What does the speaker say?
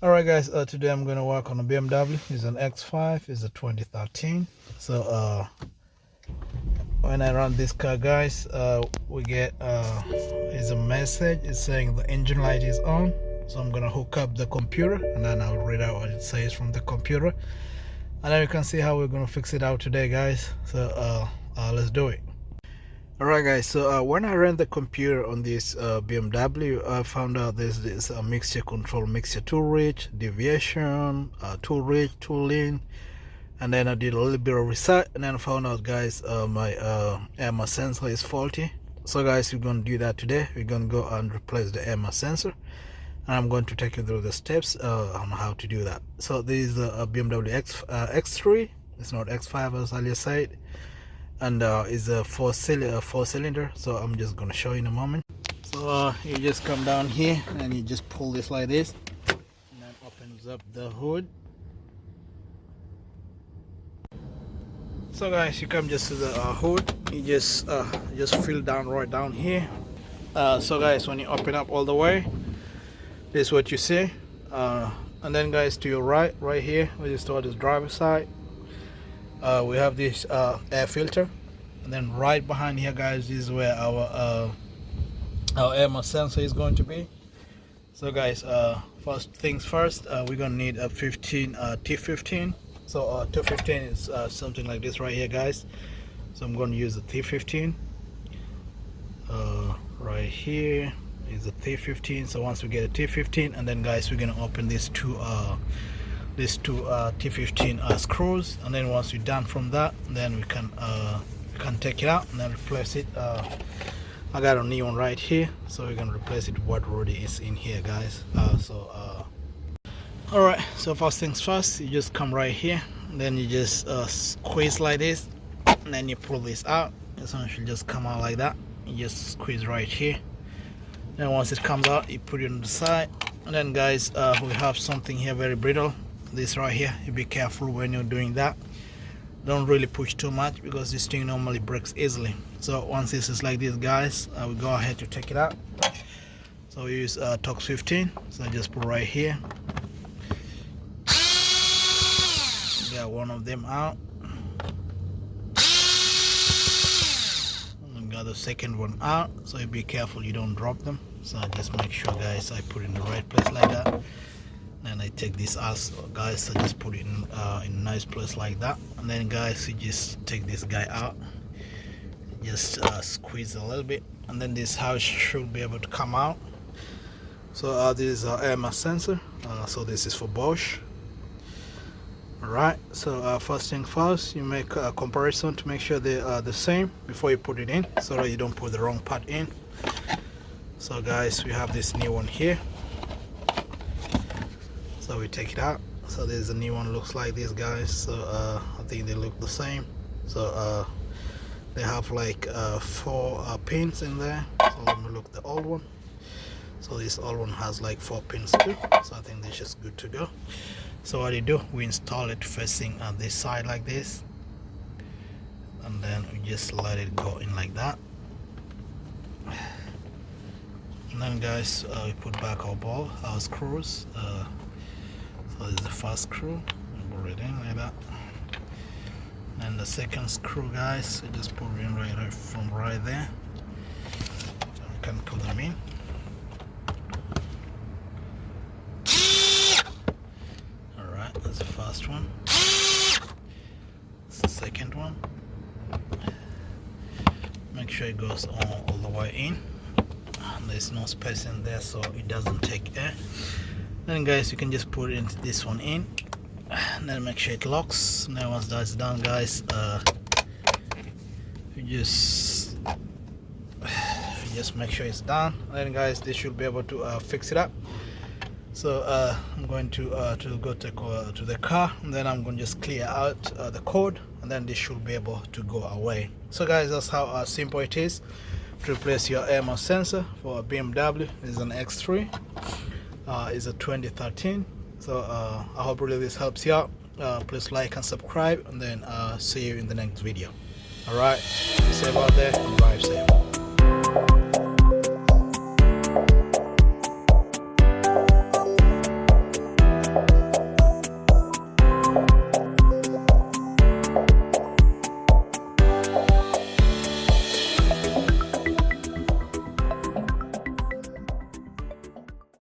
Alright guys, today I'm going to work on a BMW. It's an X5, it's a 2013. So when I run this car guys, we get is a message. It's saying the engine light is on. So I'm going to hook up the computer and then I'll read out what it says from the computer. And then we can see how we're going to fix it out today guys. So let's do it. Alright guys, so when I ran the computer on this BMW, I found out there's this mixture control, mixture tool reach, deviation, tool reach, tool lean, and then I did a little bit of research and then I found out guys my AMA sensor is faulty. So guys, we're going to do that today. We're going to go and replace the AMA sensor and I'm going to take you through the steps on how to do that. So this is a BMW X3, it's not X5 as earlier said, and is a four cylinder. So I'm just gonna show you in a moment. So you just come down here and you just pull this like this and that opens up the hood. So guys, you come just to the hood, you just feel down right down here. So guys, when you open up all the way, this is what you see. And then guys, to your right here, we just start this driver's side. We have this air filter, and then right behind here guys is where our AMA sensor is going to be. So guys, first things first, we're gonna need a T15. So 215 is something like this right here guys. So I'm going to use a T15. Right here is a T15. So once we get a T15, and then guys, we're gonna open these two T15 screws, and then once we're done from that, then we can take it out and then replace it. I got a new one right here, so we're gonna replace it with what already is in here guys. Alright, so first things first, you just come right here and then you just squeeze like this and then you pull this out. This one should just come out like that. You just squeeze right here, then once it comes out, you put it on the side. And then guys, we have something here very brittle, this right here. You be careful when you're doing that. Don't really push too much because this thing normally breaks easily. So once this is like this guys, we go ahead to take it out. So we use Tox 15. So I just put right here. Got one of them out. And got the second one out. So you be careful you don't drop them. So I just make sure guys I put it in the right place like that. And I take this also guys, I just put it in a nice place like that. And then guys, you just take this guy out, just squeeze a little bit, and then this house should be able to come out. So this is our AMA sensor. So this is for Bosch. Alright, so first thing first, you make a comparison to make sure they are the same before you put it in, so that you don't put the wrong part in. So guys, we have this new one here. So we take it out. So there's a new one, looks like this guys. So I think they look the same. So they have like 4 pins in there. So let me look at the old one. So this old one has like 4 pins too. So I think this is good to go. So what you do, we install it facing on this side like this, and then we just let it go in like that. And then guys, we put back our screws. So this is the first screw, put it in like that. And the second screw guys, we just put it in right from right there. So we can put them in. Alright, that's the first one. That's the second one. Make sure it goes all the way in. There's no space in there so it doesn't take air. Then guys, you can just put this one in and then make sure it locks. And then once that's done guys, you just make sure it's done. And then guys, this should be able to fix it up. So I'm going to go to the car, and then I'm going to just clear out the code, and then this should be able to go away. So guys, that's how simple it is to replace your AMA sensor for a BMW. It's an X3. It's a 2013. So I hope really this helps you out. Please like and subscribe, and then see you in the next video. Alright, be safe out there and drive safe.